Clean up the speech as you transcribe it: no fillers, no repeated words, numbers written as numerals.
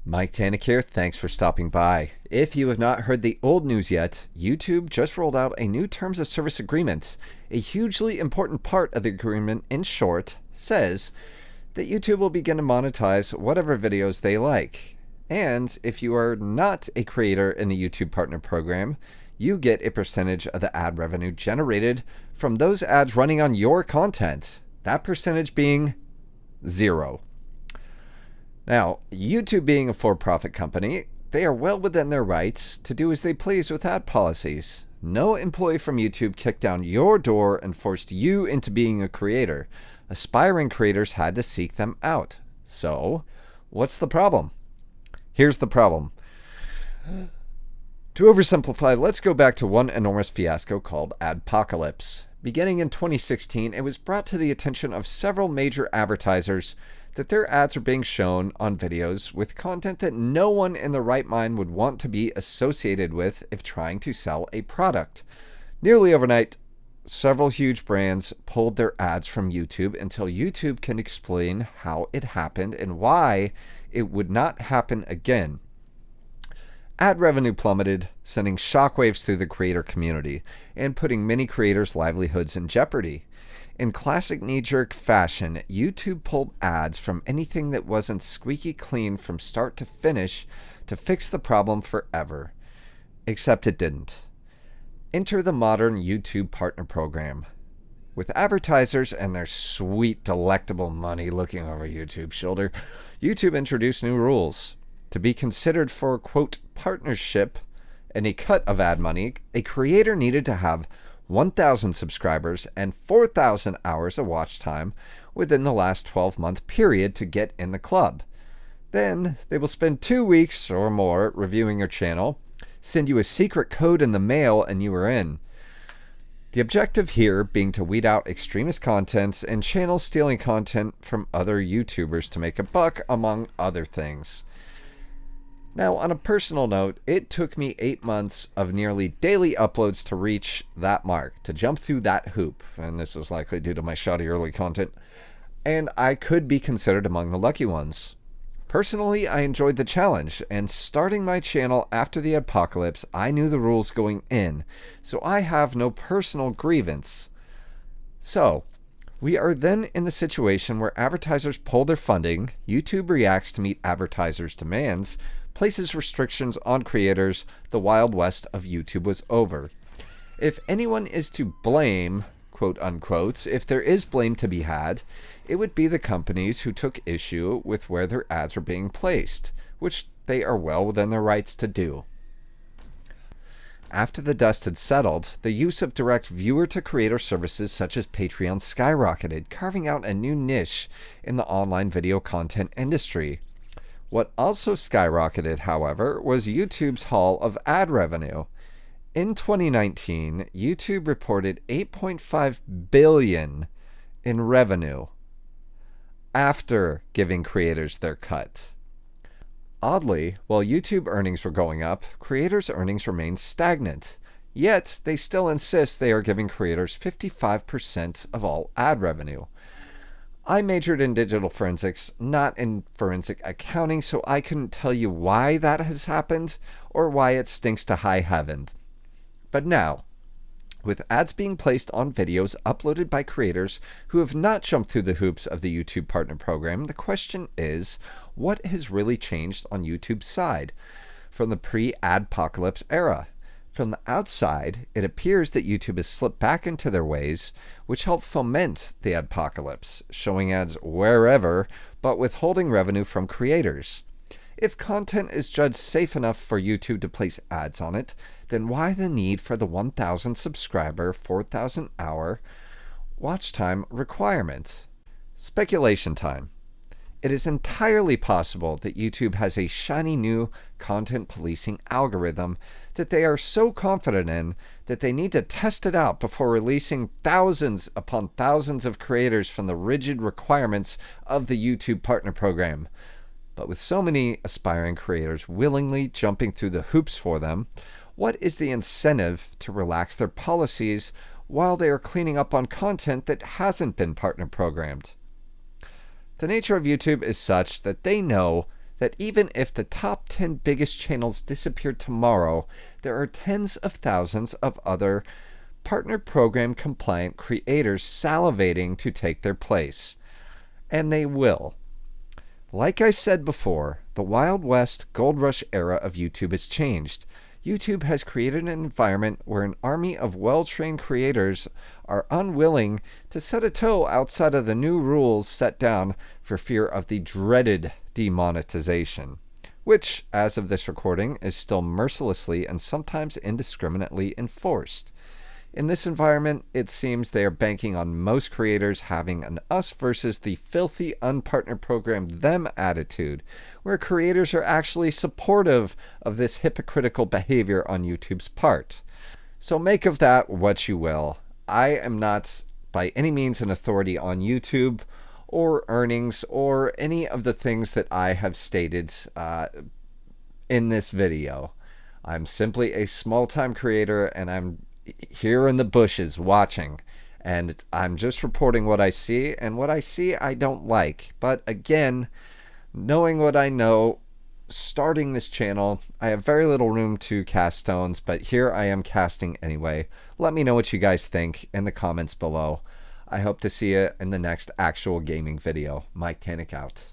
Mike Tanik here. Thanks for stopping by. If you have not heard the old news yet, YouTube just rolled out a new Terms of Service agreement. A hugely important part of the agreement, in short, says that YouTube will begin to monetize whatever videos they like. And if you are not a creator in the YouTube Partner Program, you get a percentage of the ad revenue generated from those ads running on your content. That percentage being 0. Now, YouTube being a for-profit company, they are well within their rights to do as they please with ad policies. No employee from YouTube kicked down your door and forced you into being a creator. Aspiring creators had to seek them out. So, what's the problem? Here's the problem. To oversimplify, let's go back to one enormous fiasco called adpocalypse. Beginning in 2016, it was brought to the attention of several major advertisers that their ads are being shown on videos with content that no one in their right mind would want to be associated with if trying to sell a product. Nearly overnight, several huge brands pulled their ads from YouTube until YouTube can explain how it happened and why it would not happen again. Ad revenue plummeted, sending shockwaves through the creator community and putting many creators' livelihoods in jeopardy. In classic knee-jerk fashion, YouTube pulled ads from anything that wasn't squeaky clean from start to finish to fix the problem forever. Except it didn't. Enter the modern YouTube Partner Program. With advertisers and their sweet, delectable money looking over YouTube's shoulder, YouTube introduced new rules. To be considered for, quote, partnership and a cut of ad money, a creator needed to have 1,000 subscribers and 4,000 hours of watch time within the last 12-month period to get in the club. Then they will spend 2 weeks or more reviewing your channel, send you a secret code in the mail, and you are in. The objective here being to weed out extremist content and channels stealing content from other YouTubers to make a buck, among other things. Now, on a personal note, it took me 8 months of nearly daily uploads to reach that mark, to jump through that hoop, and this was likely due to my shoddy early content, and I could be considered among the lucky ones. Personally, I enjoyed the challenge, and starting my channel after the apocalypse, I knew the rules going in, so I have no personal grievance. So, we are then in the situation where advertisers pull their funding, YouTube reacts to meet advertisers' demands, places restrictions on creators, the Wild West of YouTube was over. If anyone is to blame, quote unquote, if there is blame to be had, it would be the companies who took issue with where their ads were being placed, which they are well within their rights to do. After the dust had settled, the use of direct viewer-to-creator services such as Patreon skyrocketed, carving out a new niche in the online video content industry. What also skyrocketed, however, was YouTube's haul of ad revenue. In 2019, YouTube reported $8.5 billion in revenue after giving creators their cut. Oddly, while YouTube earnings were going up, creators' earnings remained stagnant. Yet, they still insist they are giving creators 55% of all ad revenue. I majored in digital forensics, not in forensic accounting, so I couldn't tell you why that has happened or why it stinks to high heaven. But now, with ads being placed on videos uploaded by creators who have not jumped through the hoops of the YouTube Partner Program, the question is, what has really changed on YouTube's side from the pre-adpocalypse era? From the outside, it appears that YouTube has slipped back into their ways, which helped foment the adpocalypse, showing ads wherever, but withholding revenue from creators. If content is judged safe enough for YouTube to place ads on it, then why the need for the 1,000 subscriber, 4,000 hour watch time requirement? Speculation time. It is entirely possible that YouTube has a shiny new content policing algorithm that they are so confident in that they need to test it out before releasing thousands upon thousands of creators from the rigid requirements of the YouTube Partner Program. But with so many aspiring creators willingly jumping through the hoops for them, what is the incentive to relax their policies while they are cleaning up on content that hasn't been partner programmed? The nature of YouTube is such that they know that even if the top 10 biggest channels disappeared tomorrow, there are tens of thousands of other partner program compliant creators salivating to take their place. And they will. Like I said before, the Wild West Gold Rush era of YouTube has changed. YouTube has created an environment where an army of well-trained creators are unwilling to set a toe outside of the new rules set down for fear of the dreaded demonetization, which, as of this recording, is still mercilessly and sometimes indiscriminately enforced. In this environment, it seems they are banking on most creators having an us versus the filthy unpartner program them attitude, where creators are actually supportive of this hypocritical behavior on YouTube's part. So make of that what you will. I am not by any means an authority on YouTube or earnings or any of the things that I have stated in this video. I'm simply a small-time creator, and I'm here in the bushes watching, and I'm just reporting what I see, and what I see I don't like. But again, knowing what I know, starting this channel, I have very little room to cast stones, but here I am casting anyway. Let me know what you guys think in the comments below. I hope to see you in the next actual gaming video. Mike Tannick out.